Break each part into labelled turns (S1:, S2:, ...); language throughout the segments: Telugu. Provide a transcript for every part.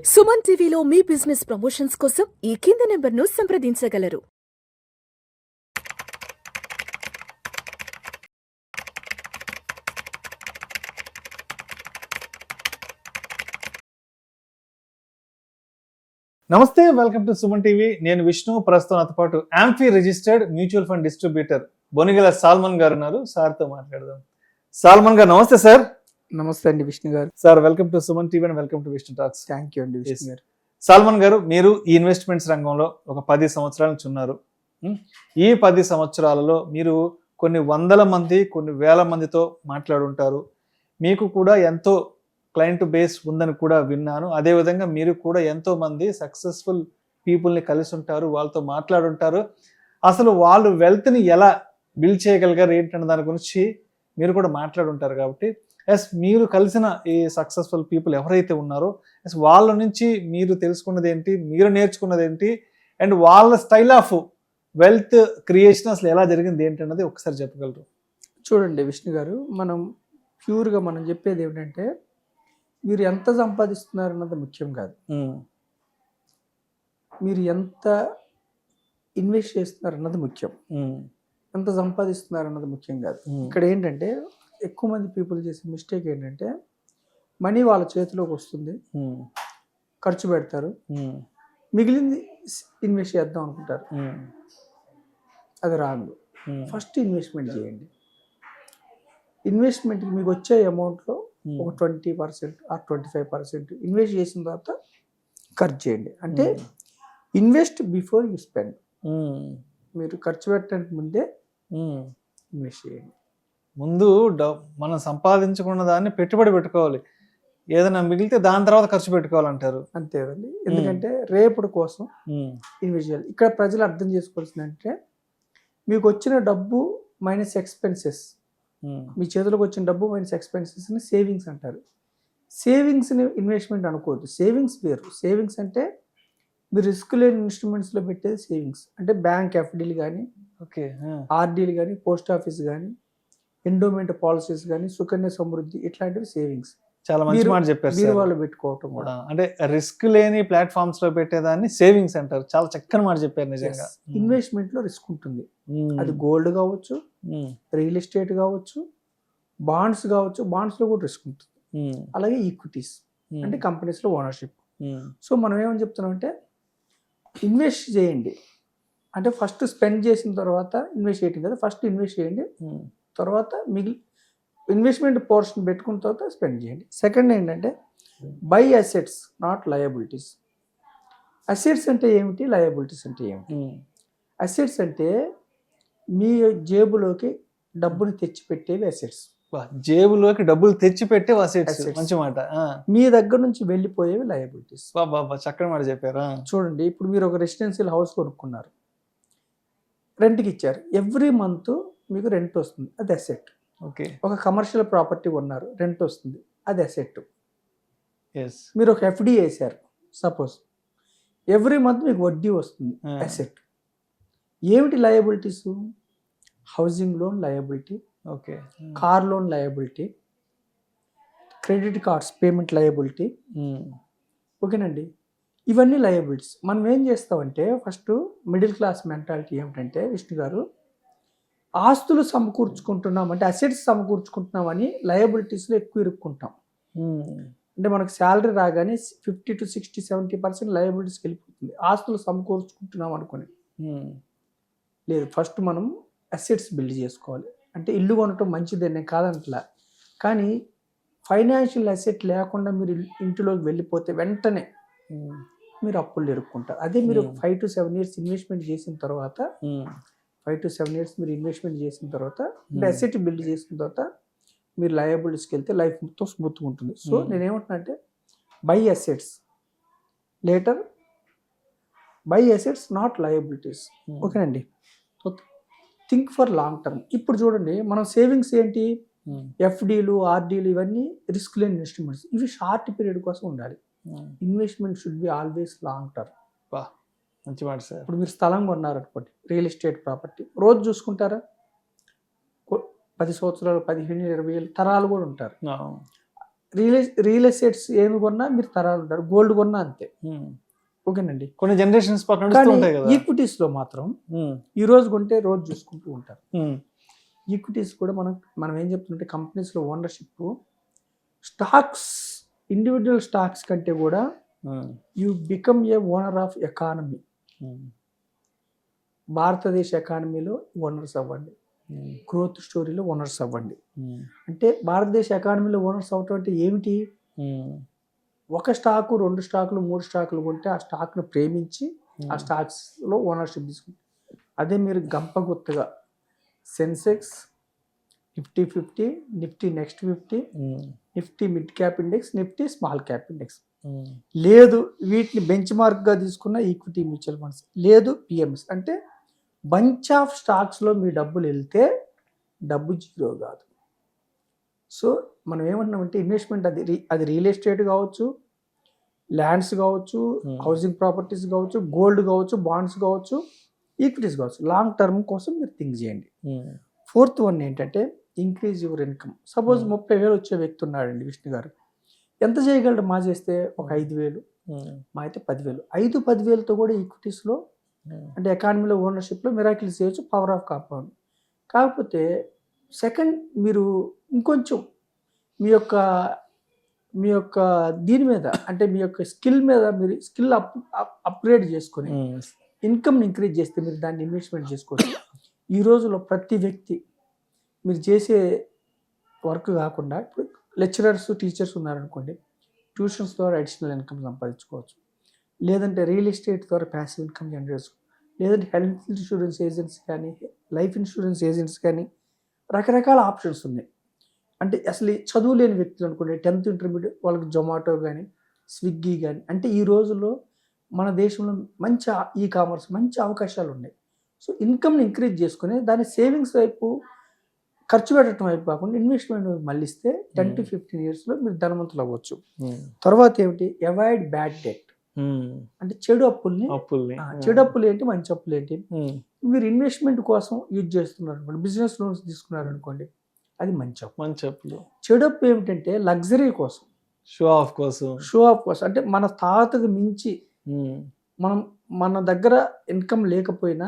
S1: సుమన్ టీవీలో మీ బిజినెస్ ప్రమోషన్స్ కోసం ఈ కింది నెంబర్ను సంప్రదించగలరు.
S2: నమస్తే, వెల్కమ్ టు సుమన్ టీవీ. నేను విష్ణు. ప్రస్తుతం నాతో పాటు AMFI registered mutual fund distributor Bonigala Salman గారు ఉన్నారు. సార్తో మాట్లాడదాం. సాల్మన్ గారు నమస్తే సార్.
S3: నమస్తే అండి విష్ణు గారు.
S2: Sir welcome to Suman TV and welcome to Vishnu talks.
S3: Thank you అండి విష్ణు గారు.
S2: సాల్మన్ గారు, మీరు ఈ ఇన్వెస్ట్మెంట్స్ రంగంలో ఒక 10 సంవత్సరాల నుంచి ఉన్నారు. ఈ 10 సంవత్సరాలలో మీరు కొన్ని వందల మంది, కొన్ని వేల మందితో మాట్లాడుంటారు. మీకు కూడా ఎంతో క్లయింట్ బేస్ ఉందని కూడా విన్నాను. అదేవిధంగా మీరు కూడా ఎంతో మంది సక్సెస్ఫుల్ పీపుల్ని కలిసి ఉంటారు, వాళ్ళతో మాట్లాడుంటారు. అసలు వాళ్ళు వెల్త్ని ఎలా బిల్డ్ చేయగలిగారు ఏంటన్న దాని గురించి మీరు కూడా మాట్లాడుంటారు. కాబట్టి మీరు కలిసిన ఈ సక్సెస్ఫుల్ పీపుల్ ఎవరైతే ఉన్నారో వాళ్ళ నుంచి మీరు తెలుసుకున్నది ఏంటి, మీరు నేర్చుకున్నది ఏంటి, అండ్ వాళ్ళ స్టైల్ ఆఫ్ వెల్త్ క్రియేషన్ అసలు ఎలా జరిగింది ఏంటి అన్నది ఒకసారి చెప్పగలరు?
S3: చూడండి విష్ణు గారు, ప్యూర్గా మనం చెప్పేది ఏమిటంటే, మీరు ఎంత సంపాదిస్తున్నారు అన్నది ముఖ్యం కాదు, మీరు ఎంత ఇన్వెస్ట్ చేస్తున్నారు అన్నది ముఖ్యం. ఎంత సంపాదిస్తున్నారు అన్నది ముఖ్యం కాదు. ఇక్కడ ఏంటంటే ఎక్కువ మంది పీపుల్ చేసే మిస్టేక్ ఏంటంటే, మనీ వాళ్ళ చేతిలోకి వస్తుంది, ఖర్చు పెడతారు, మిగిలింది ఇన్వెస్ట్ చేద్దాం అనుకుంటారు. అది రాంగ్. ఫస్ట్ ఇన్వెస్ట్మెంట్ చేయండి. ఇన్వెస్ట్మెంట్కి మీకు వచ్చే అమౌంట్లో ఒక 20% ఆర్ 25% ఇన్వెస్ట్ చేసిన తర్వాత ఖర్చు చేయండి. అంటే ఇన్వెస్ట్ బిఫోర్ యూ స్పెండ్. మీరు ఖర్చు పెట్టడానికి ముందే ఇన్వెస్ట్ చేయండి.
S2: ముందు మనం సంపాదించుకున్న దాన్ని పెట్టుబడి పెట్టుకోవాలి, ఏదైనా మిగిలితే దాని తర్వాత ఖర్చు పెట్టుకోవాలంటారు.
S3: అంతే కదండి. ఎందుకంటే రేపటి కోసం ఇన్వెస్ట్ చేయాలి. ఇక్కడ ప్రజలు అర్థం చేసుకోవాల్సిందంటే, మీకు వచ్చిన డబ్బు మైనస్ ఎక్స్పెన్సెస్, మీ చేతిలోకి వచ్చిన డబ్బు మైనస్ ఎక్స్పెన్సెస్ని సేవింగ్స్ అంటారు. సేవింగ్స్ని ఇన్వెస్ట్మెంట్ అనుకోవద్దు. సేవింగ్స్ వేరు. సేవింగ్స్ అంటే మీరు రిస్క్ లేని ఇన్స్ట్రుమెంట్స్లో పెట్టేది సేవింగ్స్. అంటే బ్యాంక్ ఎఫ్డీలు కానీ, ఆర్డీలు కానీ, పోస్ట్ ఆఫీస్ కానీ, ఎండోమెంట్ పాలసీస్ కానీ, సుకన్య సమృద్ధి, ఇట్లాంటివి సేవింగ్స్.
S2: చాలా మంచి మాట చెప్పారు.
S3: మీరు వాళ్ళు పెట్టుకోవటం కూడా,
S2: అంటే రిస్క్ లేని ప్లాట్ఫామ్స్ లో పెట్టేదాన్ని సేవింగ్స్ అంటారు. చాలా చక్కని మాట చెప్పారు. నిజంగా
S3: ఇన్వెస్ట్మెంట్ లో రిస్క్ ఉంటుంది. అది గోల్డ్ కావచ్చు, రియల్ ఎస్టేట్ కావచ్చు, బాండ్స్ కావచ్చు. బాండ్స్ లో కూడా రిస్క్ ఉంటుంది. అలాగే ఈక్విటీస్ అంటే కంపెనీస్ లో ఓనర్షిప్. సో మనం ఏమని చెప్తున్నాం అంటే, ఇన్వెస్ట్ చేయండి. అంటే ఫస్ట్ స్పెండ్ చేసిన తర్వాత ఇన్వెస్ట్ చేయటం కదా. ఫస్ట్ ఇన్వెస్ట్ చేయండి, తర్వాత ఇన్వెస్ట్మెంట్ పోర్షన్ పెట్టుకున్న తర్వాత స్పెండ్ చేయండి. సెకండ్ ఏంటంటే, by assets not liabilities. Assets అంటే ఏమిటి, లయబిలిటీస్ అంటే ఏమిటి? అసెట్స్ అంటే మీ జేబులోకి డబ్బుని తెచ్చిపెట్టేవి అసెట్స్.
S2: జేబులోకి డబ్బులు తెచ్చిపెట్టే అసెట్స్. మంచి మాట.
S3: మీ దగ్గర నుంచి వెళ్ళిపోయేవి లయబిలిటీస్.
S2: చక్కని మాట చెప్పారా.
S3: చూడండి, ఇప్పుడు మీరు ఒక రెసిడెన్షియల్ హౌస్ కొనుక్కున్నారు, రెంట్కి ఇచ్చారు. ఎవ్రీ మంత్ మీకు రెంట్ వస్తుంది, అది అసెట్. ఒక కమర్షియల్ ప్రాపర్టీ కొన్నారు, రెంట్ వస్తుంది, అది అసెట్. మీరు ఒక ఎఫ్డి వేసారు సపోజ్, ఎవ్రీ మంత్ మీకు వడ్డీ వస్తుంది, అసెట్. ఏమిటి liabilities? Housing loan liability, car loan liability, credit cards payment liability. ఓకేనండి, ఇవన్నీ లయబిలిటీస్. మనం ఏం చేస్తామంటే, ఫస్ట్ మిడిల్ క్లాస్ మెంటాలిటీ ఏమిటంటే విష్ణు గారు, ఆస్తులు సమకూర్చుకుంటున్నాం అంటే అసెట్స్ సమకూర్చుకుంటున్నామని లయబిలిటీస్లో ఎక్కువ ఇరుక్కుంటాం. అంటే మనకు శాలరీ రాగానే 50 to 60, 70% లయబిలిటీస్కి వెళ్ళిపోతుంది, ఆస్తులు సమకూర్చుకుంటున్నాం అనుకుని. లేదు, ఫస్ట్ మనం అసెట్స్ బిల్డ్ చేసుకోవాలి. అంటే ఇల్లు కొనటం మంచిదనే కాదంటలా, కానీ ఫైనాన్షియల్ అసెట్ లేకుండా మీరు ఇంటిలోకి వెళ్ళిపోతే వెంటనే మీరు అప్పులు ఇరుక్కుంటారు. అదే మీరు 5 to 7 years ఇన్వెస్ట్మెంట్ చేసిన తర్వాత, 5 to 7 years మీరు ఇన్వెస్ట్మెంట్ చేసిన తర్వాత, అసెట్ బిల్డ్ చేసిన తర్వాత మీరు లయబిలిటీస్కి వెళ్తే లైఫ్ మొత్తం స్మూత్గా ఉంటుంది. సో నేనేమంటున్నా అంటే, buy assets later, buy assets not liabilities. ఓకేనండి. So think for long term. ఇప్పుడు చూడండి, మనం సేవింగ్స్ ఏంటి, ఎఫ్డీలు, ఆర్డీలు, ఇవన్నీ రిస్క్ లేని ఇన్స్ట్రుమెంట్స్. ఇవి షార్ట్ పీరియడ్ కోసం ఉండాలి. Investment should be always long term.
S2: మంచి మాట సార్.
S3: ఇప్పుడు మీరు స్థలం కొన్నారనుకోండి, రియల్ ఎస్టేట్ ప్రాపర్టీ, రోజు చూసుకుంటారా? 10 సంవత్సరాలు, 15, 20 ఏళ్ళు తరాలు కూడా ఉంటారు. రియల్ ఎస్టేట్స్ ఏమి కొన్నా మీరు తరాలు ఉంటారు, గోల్డ్ కొన్నా అంతే. ఓకేనండి.
S2: కొన్ని జనరేషన్స్ పక్కన
S3: కానీ
S2: ఉంటాయి కదా.
S3: ఈక్విటీస్ లో మాత్రం ఈ రోజు కొంటే రోజు చూసుకుంటూ ఉంటారు. ఈక్విటీస్ కూడా మనం ఏం చెప్తుంటే కంపెనీస్ లో ఓనర్షిప్ స్టాక్స్, ఇండివిజువల్ స్టాక్స్ కంటే కూడా you become a owner of economy. భారతదేశ ఎకానమీలో ఓనర్స్ అవ్వండి, గ్రోత్ స్టోరీలో ఓనర్స్ అవ్వండి. అంటే భారతదేశ ఎకానమీలో ఓనర్స్ అవ్వటం అంటే ఏమిటి? ఒక స్టాకు, 2 స్టాకులు, 3 స్టాకులు కొంటే ఆ స్టాక్ను ప్రేమించి ఆ స్టాక్స్లో ఓనర్షిప్ తీసుకుంటారు. అదే మీరు గంపగుత్తగా Sensex, Nifty 50, Nifty next 50, Nifty mid cap index, Nifty small cap index, లేదు వీటిని బెంచ్ మార్క్గా తీసుకున్న ఈక్విటీ మ్యూచువల్ ఫండ్స్, లేదు పిఎంఎస్, అంటే బంచ్ ఆఫ్ స్టాక్స్లో మీ డబ్బులు వెళ్తే డబ్బు జీరో కాదు. సో మనం ఏమంటున్నామంటే ఇన్వెస్ట్మెంట్ అది రియల్ ఎస్టేట్ కావచ్చు, ల్యాండ్స్ కావచ్చు, హౌసింగ్ ప్రాపర్టీస్ కావచ్చు, గోల్డ్ కావచ్చు, బాండ్స్ కావచ్చు, ఈక్విటీస్ కావచ్చు, లాంగ్ టర్మ్ కోసం మీరు థింక్ చేయండి. 4th వన్ ఏంటంటే ఇంక్రీజ్ యువర్ ఇన్కమ్. సపోజ్ 30,000 వచ్చే వ్యక్తి ఉన్నాడండి విష్ణు గారు, ఎంత చేయగలడు? మా చేస్తే ఒక 5,000, మా అయితే 10,000. 5-10,000తో కూడా ఈక్విటీస్లో అంటే ఎకానమీలో ఓనర్షిప్లో మిరాకిల్స్ చేయొచ్చు, పవర్ ఆఫ్ కాంపౌండ్. కాకపోతే సెకండ్ మీరు ఇంకొంచెం మీ యొక్క దీని మీద అంటే మీ యొక్క స్కిల్ మీద మీరు స్కిల్ అప్గ్రేడ్ చేసుకొని ఇన్కమ్ని ఇంక్రీజ్ చేస్తే మీరు దాన్ని ఇన్వెస్ట్మెంట్ చేసుకోవచ్చు. ఈ రోజులో ప్రతి వ్యక్తి మీరు చేసే వర్క్ కాకుండా ఇప్పుడు లెక్చరర్స్, టీచర్స్ ఉన్నారనుకోండి, ట్యూషన్స్ ద్వారా అడిషనల్ ఇన్కమ్ సంపాదించుకోవచ్చు, లేదంటే రియల్ ఎస్టేట్ ద్వారా ప్యాసివ్ ఇన్కమ్ జనరేట్ చేసుకోవచ్చు, లేదంటే హెల్త్ ఇన్సూరెన్స్ ఏజెంట్స్ కానీ, లైఫ్ ఇన్సూరెన్స్ ఏజెంట్స్ కానీ, రకరకాల ఆప్షన్స్ ఉన్నాయి. అంటే అసలు చదువు లేని వ్యక్తులు అనుకోండి, 10th ఇంటర్మీడియట్ వాళ్ళకి జొమాటో కానీ, స్విగ్గీ కానీ, అంటే ఈ రోజుల్లో మన దేశంలో మంచి ఈ కామర్స్ మంచి అవకాశాలు ఉన్నాయి. సో ఇన్కమ్ని ఇంక్రీజ్ చేసుకుని దాన్ని సేవింగ్స్ వైపు ఖర్చు పెట్టడం వైపు కాకుండా ఇన్వెస్ట్మెంట్ మళ్ళిస్తే 10 to 15 yearsలో మీరు ధనవంతులు అవ్వచ్చు. తర్వాత ఏమిటి? Avoid bad debt. అంటే చెడు అప్పుల్ని చెడు అప్పులు ఏంటి, మంచి అప్పులు ఏంటి? మీరు ఇన్వెస్ట్మెంట్ కోసం యూజ్ చేస్తున్నారు అనుకోండి, బిజినెస్ లోన్స్ తీసుకున్నారు అనుకోండి, అది మంచి అప్పులు. చెడు అప్పు ఏమిటంటే లగ్జరీ కోసం,
S2: షో ఆఫ్ కోసం, అంటే మన తాతకు మించి మన దగ్గర ఇన్కమ్ లేకపోయినా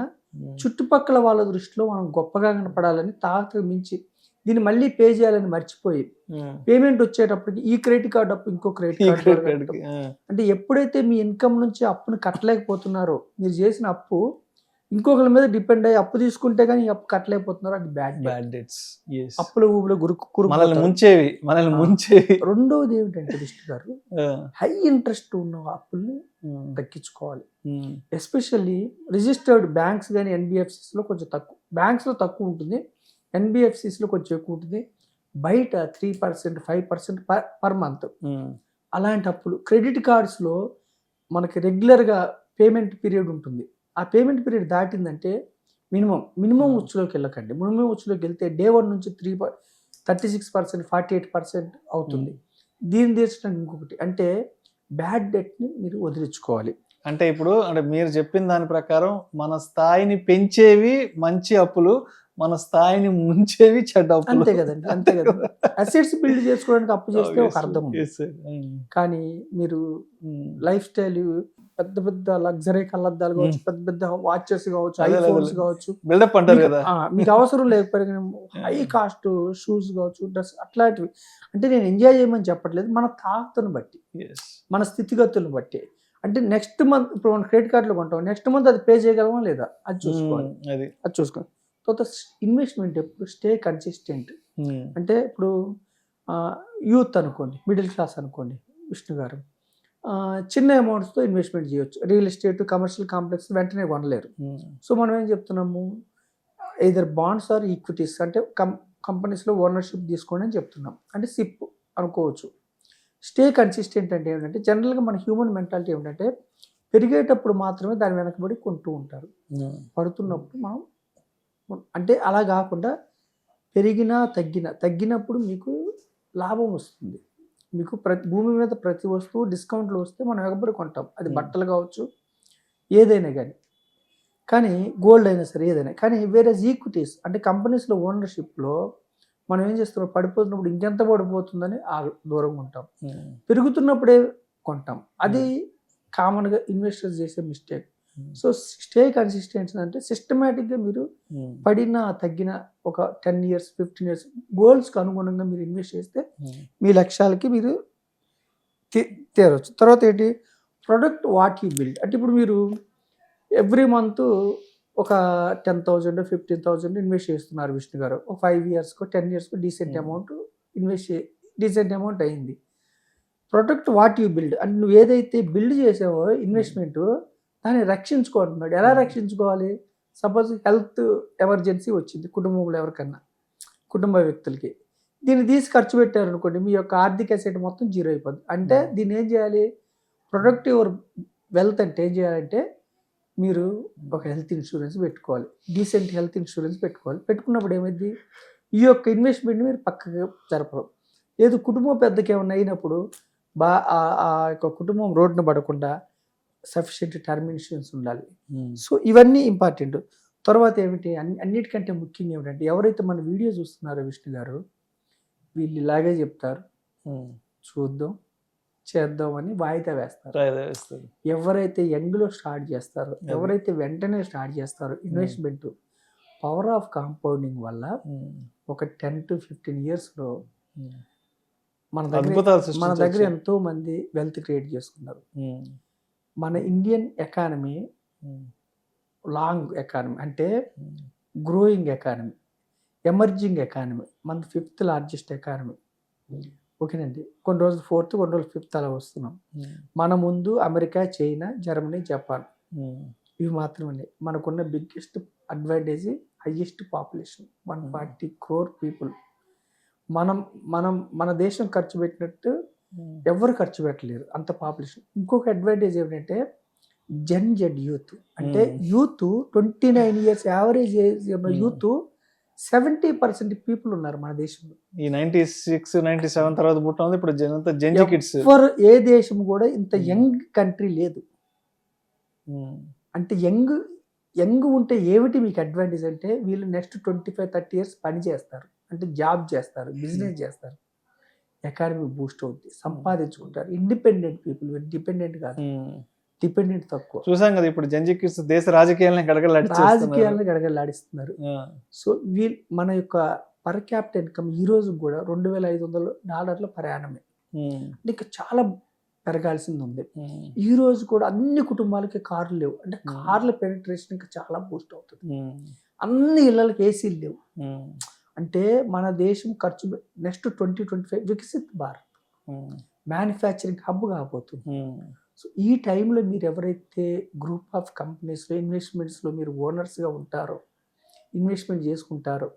S2: చుట్టుపక్కల వాళ్ళ దృష్టిలో మనం గొప్పగా కనపడాలని తాతకు మించి దీన్ని మళ్ళీ పే చేయాలని మర్చిపోయి పేమెంట్ వచ్చేటప్పటికి ఈ క్రెడిట్ కార్డ్ అప్పు, ఇంకో క్రెడిట్ కార్డ్, అంటే ఎప్పుడైతే మీ ఇన్కమ్ నుంచి అప్పుని కట్టలేకపోతున్నారో, మీరు చేసిన అప్పు ఇంకొకరి మీద డిపెండ్ అయ్యి అప్పు తీసుకుంటే కానీ అప్పు కట్టలేకపోతున్నారు, అది బ్యాడ్ డెట్స్. అప్పుల ఊబిలో మనల్ని ముంచేవి.
S3: రెండవది ఏమిటంటే విష్ణు గారు, హై ఇంట్రెస్ట్ ఉన్న అప్పుల్ని తగ్గించుకోవాలి. ఎస్పెషల్లీ రిజిస్టర్డ్ బ్యాంక్స్ కానీ ఎన్బిఎఫ్సిస్లో కొంచెం తక్కువ, బ్యాంక్స్లో తక్కువ ఉంటుంది, ఎన్బిఎఫ్సిస్లో కొంచెం ఎక్కువ ఉంటుంది. బయట 3%, 5% పర్ మంత్ అలాంటి అప్పులు. క్రెడిట్ కార్డ్స్లో మనకి రెగ్యులర్గా పేమెంట్ పీరియడ్ ఉంటుంది. ఆ పేమెంట్ పీరియడ్ దాటిందంటే మినిమం ఉచ్చులోకి వెళ్ళకండి. మినిమం ఉచ్చులోకి వెళ్తే డే 1 నుంచి 36%, 48% అవుతుంది. దీన్ని తీర్చడానికి ఇంకొకటి అంటే బ్యాడ్ డెట్ని మీరు వదిలించుకోవాలి.
S2: అంటే ఇప్పుడు అంటే మీరు చెప్పిన దాని ప్రకారం మన స్థాయిని పెంచేవి మంచి అప్పులు, మన స్థాయిని ముంచేవి చెడ్డ అప్పులు.
S3: అంతే కదండి, అంతే కదా. అసెట్స్ బిల్డ్ చేసుకోవడానికి అప్పు చేస్తే ఒక అర్థం ఉంది. కానీ మీరు లైఫ్ స్టైల్ పెద్ద లగ్జరీ కళ్ళద్దాలు కావచ్చు, పెద్ద వాచెస్ కావచ్చు, ఐఫోన్స్ కావచ్చు,
S2: బిల్డప్ అంటారు కదా,
S3: మీకు అవసరం లేకపోయినా హై కాస్ట్ షూస్ కావచ్చు, డ్రెస్ అట్లాంటివి. అంటే నేను ఎంజాయ్ చేయమని చెప్పట్లేదు, మన తాతను బట్టి, మన స్థితిగతులను బట్టి. అంటే నెక్స్ట్ మంత్ ఇప్పుడు మనం క్రెడిట్ కార్డులో కొంటాం, నెక్స్ట్ మంత్ అది పే చేయగలమా లేదా అది చూసుకోవాలి. అది చూసుకోవాలి. తర్వాత ఇన్వెస్ట్మెంట్ ఎప్పుడు స్టే కన్సిస్టెంట్. అంటే ఇప్పుడు యూత్ అనుకోండి, మిడిల్ క్లాస్ అనుకోండి విష్ణు గారు, చిన్న అమౌంట్స్తో ఇన్వెస్ట్మెంట్ చేయొచ్చు. రియల్ ఎస్టేట్, కమర్షియల్ కాంప్లెక్స్ వెంటనే కొనలేరు. సో మనం ఏం చెప్తున్నాము, ఎయిదర్ బాండ్స్ ఆర్ ఈక్విటీస్, అంటే కంపెనీస్లో ఓనర్షిప్ తీసుకోండి అని చెప్తున్నాం. అంటే సిప్ అనుకోవచ్చు. స్టే కన్సిస్టెంట్ అంటే ఏంటంటే జనరల్గా మన హ్యూమన్ మెంటాలిటీ ఏమిటంటే పెరిగేటప్పుడు మాత్రమే దాని వెనకబడి కొంటూ ఉంటారు, పడుతున్నప్పుడు మనం అంటే అలా కాకుండా తగ్గినప్పుడు మీకు లాభం వస్తుంది. మీకు భూమి మీద ప్రతి వస్తువు డిస్కౌంట్లో వస్తే మనం ఎగబడి కొంటాం. అది బట్టలు కావచ్చు, ఏదైనా కానీ గోల్డ్ అయినా సరే ఏదైనా. కానీ వేరే ఈక్విటీస్ అంటే కంపెనీస్లో ఓనర్షిప్లో మనం ఏం చేస్తున్నాం, పడిపోతున్నప్పుడు ఇంకెంత పడిపోతుందని దూరంగా ఉంటాం, పెరుగుతున్నప్పుడే కొంటాం. అది కామన్గా ఇన్వెస్టర్స్ చేసే మిస్టేక్. సో స్టే కన్సిస్టెన్సీ అంటే సిస్టమేటిక్గా మీరు పడిన తగ్గిన ఒక 10 years 15 years గోల్స్కి అనుగుణంగా మీరు ఇన్వెస్ట్ చేస్తే మీ లక్ష్యాలకి మీరు తీరవచ్చు. తర్వాత ఏంటి, ప్రొడక్ట్ వాట్ యూ బిల్డ్. అంటే ఇప్పుడు మీరు ఎవ్రీ మంత్ ఒక 10,000 15,000 ఇన్వెస్ట్ చేస్తున్నారు విష్ణు గారు. ఒక 5 yearsకో 10 yearsకో డీసెంట్ అమౌంట్ డీసెంట్ అమౌంట్ అయింది. ప్రొడక్ట్ వాట్ యూ బిల్డ్ అంటే నువ్వు ఏదైతే బిల్డ్ చేసావో ఇన్వెస్ట్మెంట్ దాన్ని రక్షించుకుంటున్నాడు. ఎలా రక్షించుకోవాలి? సపోజ్ హెల్త్ ఎమర్జెన్సీ వచ్చింది కుటుంబంలో ఎవరికన్నా, కుటుంబ వ్యక్తులకి, దీన్ని తీసి ఖర్చు పెట్టారు అనుకోండి, మీ యొక్క ఆర్థిక అసెట్ మొత్తం జీరో అయిపోద్ది. అంటే దీన్ని ఏం చేయాలి, ప్రొడక్ట్ యువర్ వెల్త్ అంటే ఏం చేయాలంటే మీరు ఒక హెల్త్ ఇన్సూరెన్స్ పెట్టుకోవాలి, డీసెంట్ హెల్త్ ఇన్సూరెన్స్ పెట్టుకోవాలి. పెట్టుకున్నప్పుడు ఏమైంది, ఈ యొక్క ఇన్వెస్ట్మెంట్ మీరు పక్కగా జరపరు. లేదు కుటుంబం పెద్దకి ఏమన్నా అయినప్పుడు ఆ యొక్క కుటుంబం రోడ్డున పడకుండా సఫిషియెంట్ టర్మ్ ఇన్సూరెన్స్ ఉండాలి. సో ఇవన్నీ ఇంపార్టెంట్. తర్వాత ఏమిటి, అన్నిటికంటే ముఖ్యంగా ఏమిటంటే ఎవరైతే మన వీడియో చూస్తున్నారో విష్ణు గారు, వీళ్ళు ఇలాగే చెప్తారు, చూద్దాం చేద్దాం అని వాయిదా వేస్తారు. ఎవరైతే యంగ్లో స్టార్ట్ చేస్తారో, ఎవరైతే వెంటనే స్టార్ట్ చేస్తారో ఇన్వెస్ట్మెంట్, పవర్ ఆఫ్ కాంపౌండింగ్ వల్ల ఒక 10 to 15 yearsలో మన దగ్గర ఎంతో మంది వెల్త్ క్రియేట్ చేసుకున్నారు. మన ఇండియన్ ఎకానమీ లాంగ్ ఎకానమీ అంటే గ్రోయింగ్ ఎకానమీ, ఎమర్జింగ్ ఎకానమీ, మన 5th largest ఎకానమీ. ఓకేనండి, కొన్ని రోజులు 4th, కొన్ని రోజులు 5th అలా వస్తున్నాం. మన ముందు అమెరికా, చైనా, జర్మనీ, జపాన్ ఇవి మాత్రమే. మనకున్న biggest advantage highest population 140 crore people. మన దేశం ఖర్చు పెట్టినట్టు ఎవరు ఖర్చు పెట్టలేరు, అంత పాపులేషన్. ఇంకొక అడ్వాంటేజ్ ఏమిటంటే జెన్ జెడ్ యూత్, అంటే youth 29 years average age youth 70% people ఉన్నారు మన దేశంలో.
S2: ఈ 96, 97 తర్వాత పుట్టిన ఇప్పుడు జెన్జీ కిడ్స్.
S3: ఏ దేశం కూడా ఇంత యంగ్ కంట్రీ లేదు. అంటే యంగ్ ఉంటే ఏమిటి మీకు అడ్వాంటేజ్ అంటే వీళ్ళు నెక్స్ట్ 25-30 years పని చేస్తారు, అంటే జాబ్ చేస్తారు, బిజినెస్ చేస్తారు, ఎకానమీ బూస్ట్ అవుతుంది, సంపాదించుకుంటారు. ఇండిపెండెంట్ పీపుల్, డిపెండెంట్ కాదు, డిపెండెంట్ తక్కువ.
S2: చూసాం కదా ఇప్పుడు జెన్జీ కిడ్స్ దేశ రాజకీయాలను
S3: గడగడలాడిస్తున్నారు. సో మన యొక్క పర్ క్యాపిటల్ ఇన్కమ్ ఈ రోజు కూడా $2,500 ప్రయాణమే. ఇంకా చాలా పెరగాల్సింది ఉంది. ఈ రోజు కూడా అన్ని కుటుంబాలకి కార్లు లేవు, అంటే కార్ల పెనిట్రేషన్ ఇంకా చాలా బూస్ట్ అవుతుంది. అన్ని ఇళ్ళకి ఏసీలు లేవు. అంటే మన దేశం ఖర్చు next 2025 Viksit Bharat manufacturing hub కాబోతుంది. సో ఈ టైంలో మీరు ఎవరైతే గ్రూప్ ఆఫ్ కంపెనీస్లో ఇన్వెస్ట్మెంట్స్లో మీరు ఓనర్స్గా ఉంటారో, ఇన్వెస్ట్మెంట్ చేసుకుంటారో,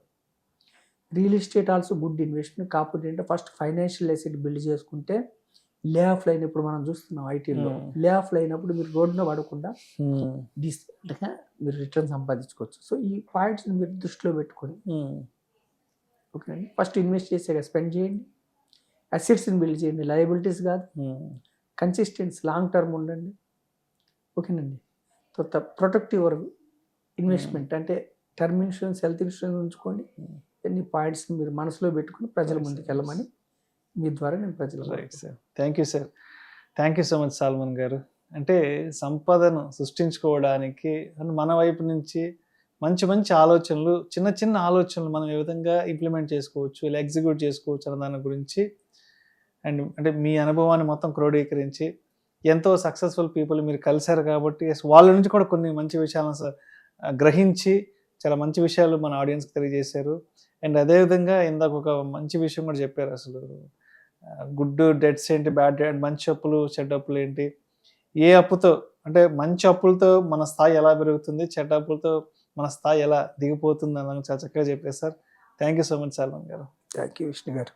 S3: real estate also good investment. కాకపోతే ఏంటంటే ఫస్ట్ ఫైనాన్షియల్ అసెట్ బిల్డ్ చేసుకుంటే లే ఆఫ్ అయినప్పుడు మనం చూస్తున్నాం ఐటీలో లే ఆఫ్ అయినప్పుడు మీరు రోడ్డున పడకుండా డీసెంట్గా మీరు రిటర్న్ సంపాదించుకోవచ్చు. సో ఈ పాయింట్స్ని మీరు దృష్టిలో పెట్టుకొని ఓకేనండి, ఫస్ట్ ఇన్వెస్ట్ చేసాక స్పెండ్ చేయండి, అసెట్స్ని బిల్డ్ చేయండి, లయబిలిటీస్ కాదు, కన్సిస్టెన్సీ లాంగ్ టర్మ్ ఉండండి. ఓకేనండి, తర్వాత ప్రొటెక్ట్ యువర్ ఇన్వెస్ట్మెంట్ అంటే టర్మ్ ఇన్సూరెన్స్, హెల్త్ ఇన్సూరెన్స్ ఉంచుకోండి. ఎన్ని పాయింట్స్ని మీరు మనసులో పెట్టుకుని ప్రజల ముందుకు వెళ్ళమని మీ ద్వారా నేను ప్రజలు.
S2: Right sir, thank you sir, thank you so much Salman గారు. అంటే సంపదను సృష్టించుకోవడానికి మన వైపు నుంచి మంచి మంచి ఆలోచనలు, చిన్న చిన్న ఆలోచనలు మనం ఏ విధంగా ఇంప్లిమెంట్ చేసుకోవచ్చు, ఇలా ఎగ్జిక్యూట్ చేసుకోవచ్చు అన్న దాని గురించి అండ్ అంటే మీ అనుభవాన్ని మొత్తం క్రోడీకరించి ఎంతో సక్సెస్ఫుల్ పీపుల్ మీరు కలిశారు కాబట్టి వాళ్ళ నుంచి కూడా కొన్ని మంచి విషయాలను గ్రహించి చాలా మంచి విషయాలు మన ఆడియన్స్కి తెలియజేశారు. అండ్ అదేవిధంగా ఇందాక ఒక మంచి విషయం కూడా చెప్పారు, అసలు గుడ్ డెట్స్ ఏంటి, బ్యాడ్ డెట్, మంచి అప్పులు చెడ్డ అప్పులు ఏంటి, ఏ అప్పుతో అంటే మంచి అప్పులతో మన స్థాయి ఎలా పెరుగుతుంది, చెడ్డ అప్పులతో మన స్థాయి ఎలా దిగిపోతుంది అన్నది చాలా చక్కగా చెప్పారు sir. Thank you so much Salman గారు.
S3: థ్యాంక్ యూ విష్ణు గారు.